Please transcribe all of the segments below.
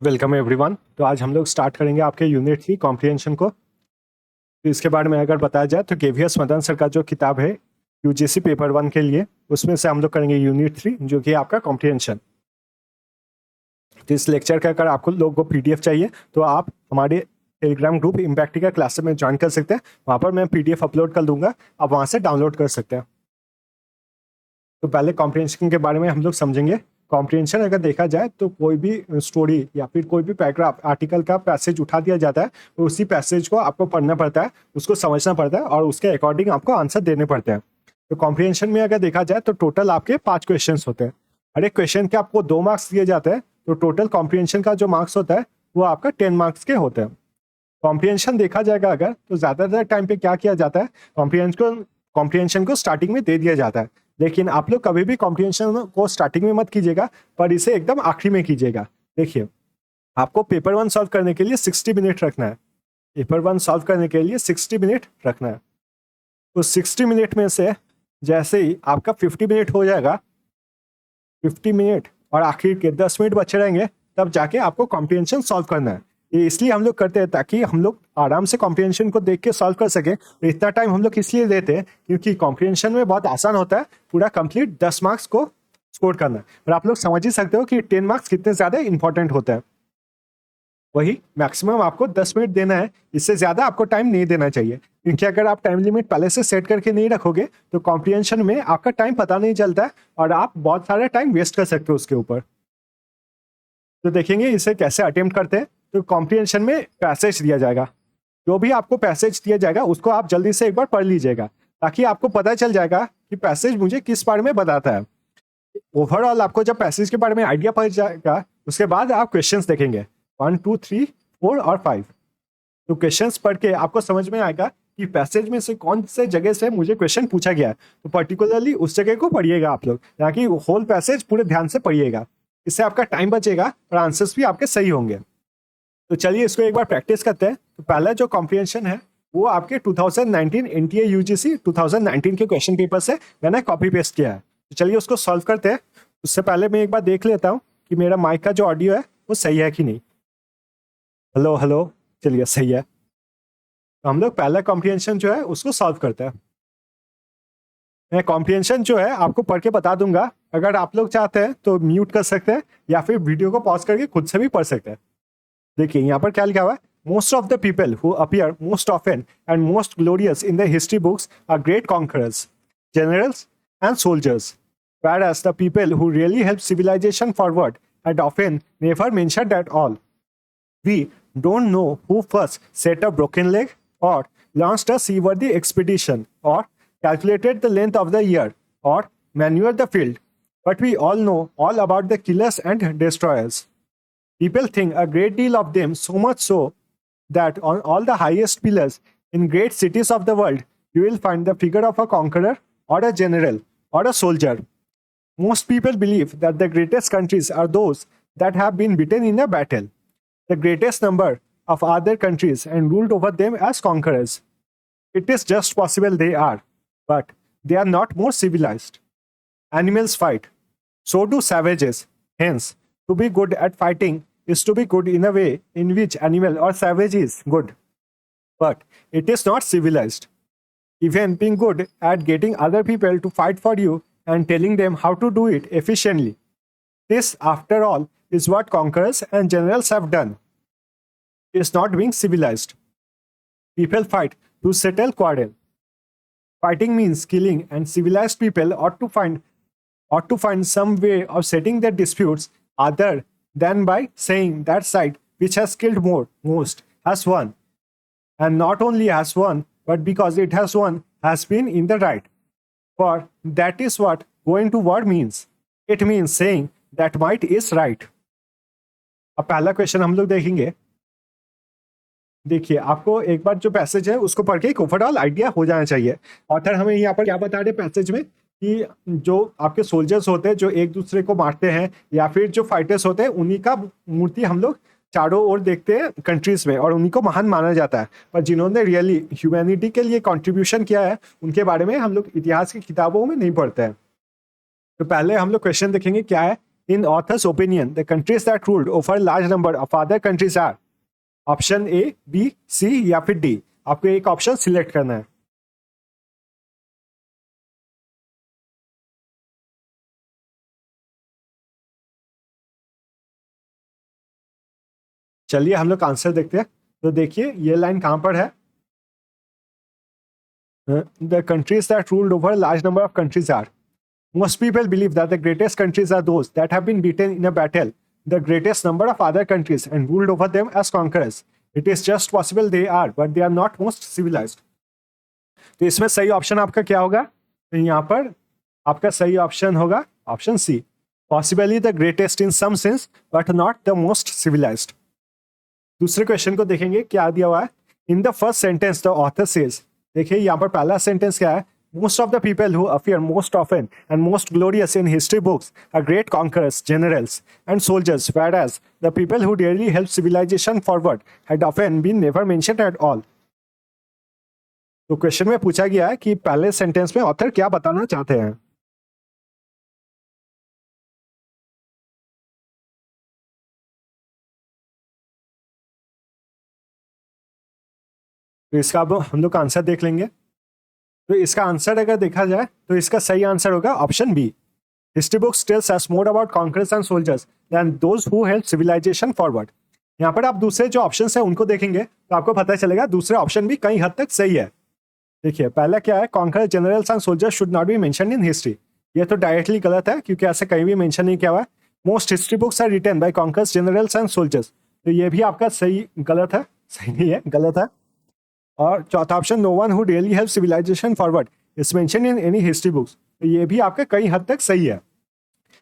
Welcome everyone. तो आज हम लोग स्टार्ट करेंगे आपके यूनिट 3 कॉम्प्रिहेंशन को। तो इसके बारे में अगर बताया जाए तो केवीएस मदन सर का जो किताब है यूजीसी पेपर 1 के लिए, उसमें से हम लोग करेंगे यूनिट 3 जो कि आपका कॉम्प्रिहेंशन। तो इस लेक्चर का अगर आपको लोगों को पीडीएफ चाहिए तो आप हमारे टेलीग्राम ग्रुप इम्पैक्टिका क्लास में ज्वाइन कर सकते हैं। वहाँ पर मैं पीडीएफ अपलोड कर दूंगा, आप वहाँ से डाउनलोड कर सकते हैं। तो पहले कॉम्प्रिहेंशन के बारे में हम लोग समझेंगे। कॉम्प्रिहेंशन अगर देखा जाए तो कोई भी स्टोरी या फिर कोई भी पैराग्राफ आर्टिकल का पैसेज उठा दिया जाता है, तो उसी पैसेज को आपको पढ़ना पड़ता है, उसको समझना पड़ता है और उसके अकॉर्डिंग आपको आंसर देने पड़ते हैं। तो कॉम्प्रिहेंशन में अगर देखा जाए तो टोटल आपके 5 क्वेश्चन होते हैं। हर एक क्वेश्चन के आपको 2 मार्क्स दिए जाते हैं, तो टोटल कॉम्प्रिहेंशन का जो मार्क्स होता है वो आपका 10 मार्क्स के होते हैं। कॉम्प्रिहेंशन देखा जाएगा अगर तो ज़्यादातर टाइम पे क्या किया जाता है, कॉम्प्रिहेंशन को स्टार्टिंग में दे दिया जाता है। लेकिन आप लोग कभी भी कॉम्प्रिहेंशन को स्टार्टिंग में मत कीजिएगा, पर इसे एकदम आखिरी में कीजिएगा। देखिए, आपको पेपर 1 सॉल्व करने के लिए 60 मिनट रखना है। पेपर 1 सॉल्व करने के लिए 60 मिनट रखना है। तो 60 मिनट में से जैसे ही आपका 50 मिनट हो जाएगा, 50 मिनट और आखिर के 10 मिनट बचे रहेंगे, तब जाके आपको कॉम्प्रिहेंशन सॉल्व करना है। ये इसलिए हम लोग करते हैं ताकि हम लोग आराम से कॉम्प्रिहेंशन को देख के सॉल्व कर सकें। तो इतना टाइम हम लोग इसलिए देते हैं क्योंकि कॉम्प्रिहेंशन में बहुत आसान होता है पूरा कंप्लीट 10 मार्क्स को स्कोर करना। और आप लोग समझ ही सकते हो कि 10 मार्क्स कितने ज़्यादा इंपॉर्टेंट होते हैं। वही मैक्सिमम आपको 10 मिनट देना है, इससे ज़्यादा आपको टाइम नहीं देना चाहिए, क्योंकि अगर आप टाइम लिमिट पहले से सेट करके नहीं रखोगे तो कॉम्प्रिहेंशन में आपका टाइम पता नहीं चलता है और आप बहुत सारा टाइम वेस्ट कर सकते हो उसके ऊपर। तो देखेंगे इसे कैसे अटेम्प्ट करते हैं। तो कॉम्प्रिहेंशन में पैसेज दिया जाएगा, जो भी आपको पैसेज दिया जाएगा उसको आप जल्दी से एक बार पढ़ लीजिएगा, ताकि आपको पता चल जाएगा कि पैसेज मुझे किस बारे में बताता है। ओवरऑल आपको जब पैसेज के बारे में आइडिया पड़ जाएगा, उसके बाद आप क्वेश्चंस देखेंगे 1, 2, 3, 4 और 5। तो क्वेश्चंस पढ़ के आपको समझ में आएगा कि पैसेज में से कौन से जगह से मुझे क्वेश्चन पूछा गया है। तो पर्टिकुलरली उस जगह को पढ़िएगा आप लोग, ना कि होल पैसेज पूरे ध्यान से पढ़िएगा। इससे आपका टाइम बचेगा और आंसर्स भी आपके सही होंगे। तो चलिए इसको एक बार प्रैक्टिस करते हैं। तो पहला जो कॉम्प्रिहेंशन है वो आपके 2019 एनटीए यूजीसी 2019 के क्वेश्चन पेपर से मैंने कॉपी पेस्ट किया है। तो चलिए उसको सॉल्व करते हैं। उससे पहले मैं एक बार देख लेता हूँ कि मेरा माइक का जो ऑडियो है वो सही है कि नहीं। हेलो हेलो, चलिए सही है। तो हम लोग पहला कॉम्प्रिहेंशन जो है उसको सॉल्व करते हैं। मैं कॉम्प्रिहेंशन जो है आपको पढ़ के बता दूंगा, अगर आप लोग चाहते हैं तो म्यूट कर सकते हैं या फिर वीडियो को पॉज करके खुद से भी पढ़ सकते हैं। देखिए यहाँ पर क्या लिखा हुआ है, most of the people who appear most often and most glorious in the history books are great conquerors, generals and soldiers, whereas the people who really helped civilization forward and often never mentioned at all. We don't know who first set a broken leg or launched a seaworthy expedition or calculated the length of the year or manured the field, but we all know all about the killers and destroyers. People think a great deal of them, so much so that on all the highest pillars in great cities of the world, you will find the figure of a conqueror or a general or a soldier. Most people believe that the greatest countries are those that have been beaten in a battle, the greatest number of other countries and ruled over them as conquerors. It is just possible they are, but they are not more civilized. Animals fight, so do savages. Hence, to be good at fighting is to be good in a way in which animal or savage is good, but it is not civilized. Even being good at getting other people to fight for you and telling them how to do it efficiently. This, after all, is what conquerors and generals have done. Is not being civilized. People fight to settle quarrel. Fighting means killing, and civilized people ought to find some way of settling their disputes other than by saying that side which has killed most has won. And not only has won, but because it has won, has been in the right. For that is what going to war means. It means saying that might is right. अब पहला question हम लोग देखेंगे। देखिए, आपको एक बार जो passage है उसको पढ़ के एक ओवरऑल आइडिया हो जाना चाहिए। ऑथर हमें यहाँ पर क्या बता रहे पैसेज में कि जो आपके सोल्जर्स होते हैं जो एक दूसरे को मारते हैं या फिर जो फाइटर्स होते हैं, उन्हीं का मूर्ति हम लोग चारों ओर देखते हैं कंट्रीज में और उन्हीं को महान माना जाता है। पर जिन्होंने रियली ह्यूमैनिटी के लिए कंट्रीब्यूशन किया है उनके बारे में हम लोग इतिहास की किताबों में नहीं पढ़ते हैं। तो पहले हम लोग क्वेश्चन देखेंगे क्या है, in author's opinion the countries that ruled over large number of other countries are option A, B, C या फिर डी। आपको एक ऑप्शन सिलेक्ट करना है। चलिए हम लोग आंसर देखते हैं। तो देखिए ये लाइन कहां पर है। The countries that ruled over large number of countries are, most people believe that the greatest countries are those that have been beaten in a battle the greatest number of other countries and ruled over them as conquerors. It is just possible they are, but they are not most civilized. तो इसमें सही option आपका क्या होगा? तो यहाँ पर आपका सही ऑप्शन होगा option C, possibly the greatest in some sense but not the most civilised. दूसरे क्वेश्चन को देखेंगे क्या दिया हुआ है। In the first sentence the author says, देखिए यहाँ पर पहला सेंटेंस क्या है, most of the people who appear most often and most glorious in history books are great conquerors, generals and soldiers, whereas the people who really helped civilization forward had often been never mentioned at all. तो question में पूछा गया है कि पहले sentence में author क्या बताना चाहते हैं। तो इसका अब हम लोग आंसर देख लेंगे। तो इसका आंसर अगर देखा जाए तो इसका सही आंसर होगा option B, history books tells us more about conquerors and soldiers than those who help civilisation forward. यहाँ पर आप दूसरे जो ऑप्शंस हैं उनको देखेंगे तो आपको पता चलेगा दूसरे ऑप्शन भी कई हद तक सही है। देखिए पहला क्या है, conqueror generals and soldiers should not be mentioned in history, ये तो डायरेक्टली गलत है क्योंकि ऐसे कहीं भी मेंशन नहीं किया हुआ है। Most history books are written by conquerors generals and soldiers, तो ये भी आपका सही गलत है, सही नहीं है, गलत है। और चौथा option, no one who really help civilisation forward is mention in any history books, तो ये भी आपका कई हद तक सही है।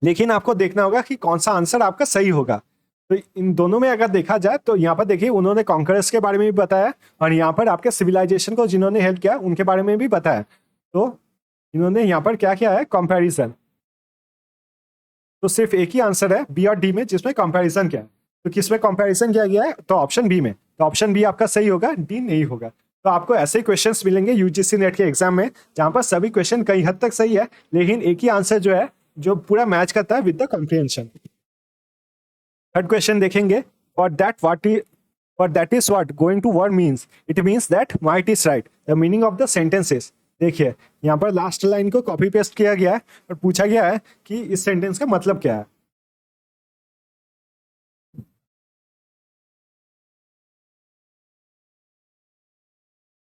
लेकिन आपको देखना होगा कि कौन सा आंसर आपका सही होगा। तो इन दोनों में अगर देखा जाए तो यहाँ पर देखिए उन्होंने कॉन्करर्स के बारे में भी बताया और यहाँ पर आपके सिविलाइजेशन को जिन्होंने हेल्प किया उनके बारे में भी बताया। तो इन्होंने यहाँ पर क्या किया है, कंपैरिजन। तो सिर्फ एक ही आंसर है बी और डी में जिसमें कंपैरिजन किया है। तो किसमें कंपैरिजन किया गया है, तो ऑप्शन बी में। तो ऑप्शन बी आपका सही होगा, डी नहीं होगा। तो आपको ऐसे क्वेश्चंस मिलेंगे यूजीसी नेट के एग्जाम में जहां पर सभी क्वेश्चन कई हद तक सही है लेकिन एक ही आंसर जो है जो पूरा मैच करता है with the comprehension. Third question देखेंगे, for that is what going to war means, it means that might is right, the meaning of the sentences. देखिए यहाँ पर लास्ट लाइन को कॉपी पेस्ट किया गया है और पूछा गया है कि इस सेंटेंस का मतलब क्या है।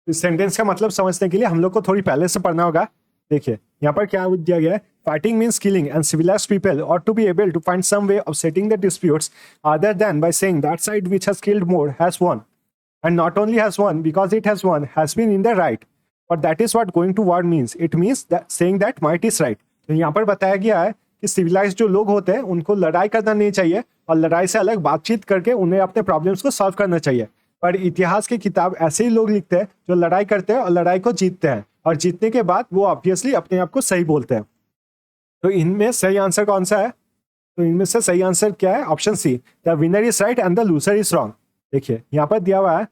इस सेंटेंस का मतलब समझने के लिए हम लोग को थोड़ी पहले से पढ़ना होगा। देखिए यहाँ पर क्या दिया गया है, fighting means killing and civilized people ought to be able to find some way of settling the disputes other than by saying that side which has killed more has won, and not only has won because it has won has been in the right, but that is what going to war means, it means that saying that might is right। तो यहाँ पर बताया गया है कि civilised जो लोग होते हैं उनको लड़ाई करना नहीं चाहिए और लड़ाई से अलग बातचीत करके उन्हें अपने प्रॉब्लम्स को सॉल्व करना चाहिए। पर इतिहास की किताब ऐसे ही लोग लिखते हैं जो लड़ाई करते हैं और लड़ाई को जीतते हैं और जीतने के बाद वो ऑब्वियसली अपने आप को सही बोलते हैं। तो इनमें सही आंसर कौन सा है, तो इनमें से सही आंसर क्या है, option C, the winner is right and the loser is wrong. देखिए यहाँ पर दिया हुआ है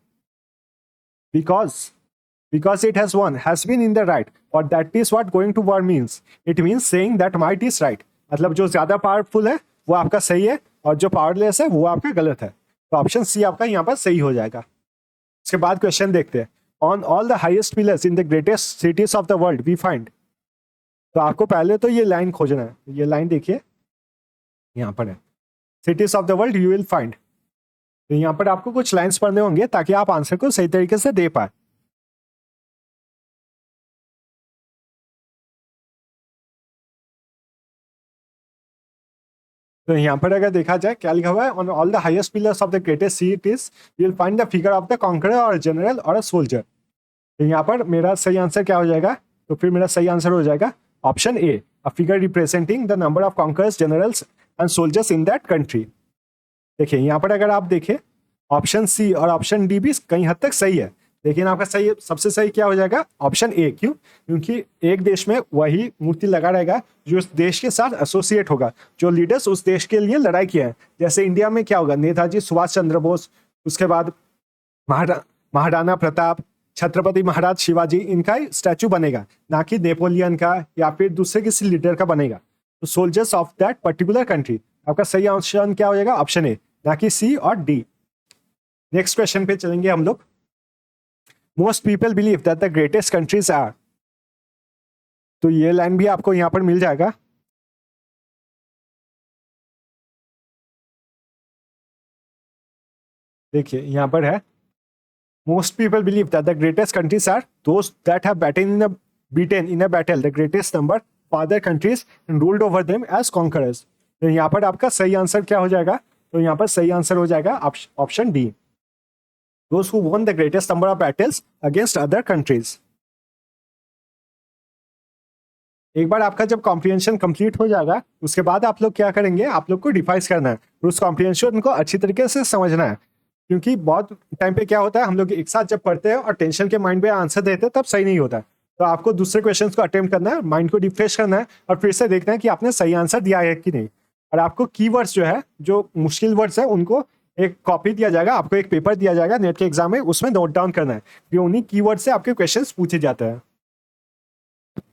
because it has one has been in the right और that is what going to war means, it means saying that might is right. मतलब जो ज्यादा पावरफुल है वो आपका सही है और जो पावरलेस है वो आपका गलत है। तो ऑप्शन सी आपका यहाँ पर सही हो जाएगा। इसके बाद क्वेश्चन देखते हैं, on all the highest pillars in the greatest cities of the world we find. तो आपको पहले तो ये लाइन खोजना है, ये लाइन देखिए यहाँ पर है, cities of the world you will find. तो यहाँ पर आपको कुछ लाइंस पढ़ने होंगे ताकि आप आंसर को सही तरीके से दे पाए। तो यहाँ पर अगर देखा जाए क्या लिखा हुआ है, on all the highest pillars of the greatest cities you will find the figure of the conqueror और जनरल और अ सोल्जर। तो यहाँ पर मेरा सही आंसर क्या हो जाएगा, तो फिर मेरा सही आंसर हो जाएगा option A, a figure representing the number of conquerors, generals and soldiers in that country. देखिए यहाँ पर अगर आप देखें ऑप्शन सी और ऑप्शन डी भी कहीं हद तक सही है लेकिन आपका सही सबसे सही क्या हो जाएगा, ऑप्शन ए। क्यों, क्योंकि एक देश में वही मूर्ति लगा रहेगा जो उस देश के साथ एसोसिएट होगा, जो लीडर्स उस देश के लिए लड़ाई किया है। जैसे इंडिया में क्या होगा, नेताजी सुभाष चंद्र बोस, उसके बाद महाराणा प्रताप, छत्रपति महाराज शिवाजी, इनका ही स्टैचू बनेगा, ना कि नेपोलियन का या फिर दूसरे किसी लीडर का बनेगा। तो soldiers of that particular country, आपका सही ऑप्शन क्या हो जाएगा? ऑप्शन ए, ना कि सी और डी। नेक्स्ट क्वेश्चन पे चलेंगे हम लोग। Most people believe that the greatest countries are, तो ये लाइन भी आपको यहां पर मिल जाएगा। देखिए यहां पर है, most people believe that the greatest countries are those that have beaten in a battle the greatest number of other countries and ruled over them as conquerors। तो यहाँ पर आपका सही आंसर क्या हो जाएगा? तो यहाँ पर सही आंसर हो जाएगा option D, those who won the greatest number of battles against other countries। एक बार आपका जब कॉम्प्रिहेंशन कंप्लीट हो जाएगा उसके बाद आप लोग क्या करेंगे? आप लोग को डिफाइस करना है, उस कॉम्प्रिहेंशन को अच्छी तरीके से समझना है, क्योंकि बहुत टाइम पे क्या होता है हम लोग एक साथ जब पढ़ते हैं और टेंशन के माइंड पे आंसर देते हैं तब सही नहीं होता है। तो आपको दूसरे क्वेश्चंस को अटेम्प्ट करना है, माइंड को रिफ्रेश करना है और फिर से देखना है कि आपने सही आंसर दिया है कि नहीं। और आपको कीवर्ड्स जो है, जो मुश्किल वर्ड्स है, उनको एक कॉपी दिया जाएगा, आपको एक पेपर दिया जाएगा नेट के एग्जाम में, उसमें नोट डाउन करना है, ये उन्हीं कीवर्ड से आपके क्वेश्चंस पूछे जाते हैं।